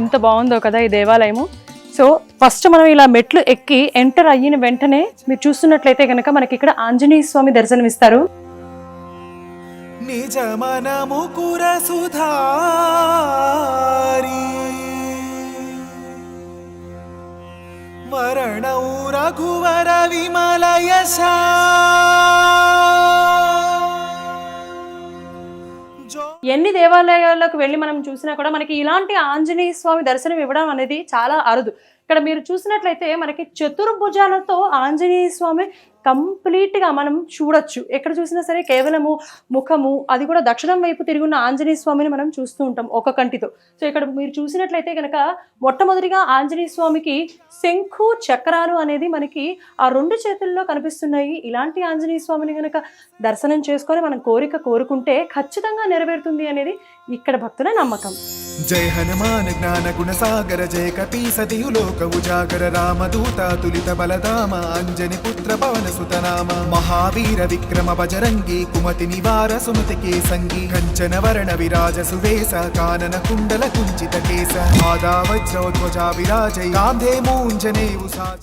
ఎంత బాగుందో కదా ఈ దేవాలయము. సో ఫస్ట్ మనం ఇలా మెట్లు ఎక్కి ఎంటర్ అయిన వెంటనే మీరు చూస్తున్నట్లయితే కనుక మనకి ఇక్కడ ఆంజనేయ స్వామి దర్శనమిస్తారు. నిజ మనము కుర సుధారి మరణౌ రఘువర విమల యశా. ఎన్ని దేవాలయాలకు వెళ్ళి మనం చూసినా కూడా మనకి ఇలాంటి ఆంజనేయ స్వామి దర్శనం ఇవ్వడం అనేది చాలా అరుదు. ఇక్కడ మీరు చూసినట్లయితే మనకి చతుర్భుజాలతో ఆంజనేయ స్వామి కంప్లీట్గా మనం చూడొచ్చు. ఎక్కడ చూసినా సరే కేవలము ముఖము, అది కూడా దక్షిణం వైపు తిరిగి ఉన్న ఆంజనేయ స్వామిని మనం చూస్తూ ఉంటాం ఒక కంటితో. సో ఇక్కడ మీరు చూసినట్లయితే కనుక మొట్టమొదటిగా ఆంజనేయ స్వామికి శంఖు చక్రాలు అనేది మనకి ఆ రెండు చేతుల్లో కనిపిస్తున్నాయి. ఇలాంటి ఆంజనేయ స్వామిని కనుక దర్శనం చేసుకొని మనం కోరిక కోరుకుంటే ఖచ్చితంగా నెరవేరుతుంది అనేది ఇక్కడ భక్తుల నమ్మకం. జయ హనుమాన్ జ్ఞాన గుణ సాగర జయ కపీ సతియు లోక ఉజాగర రామదూత తులిత బలధామ అంజని పుత్ర పవన సుతనామ మహావీర విక్రమ బజరంగి కుమతి నివార సుమతి కేసంగి కంచన వర్ణ విరాజ సువేశ కానన కుండల కుంచిత కేశ ఆదా వజ్రోధ్వజా విరాజై గాంధే మూంజనే ఉసాజ.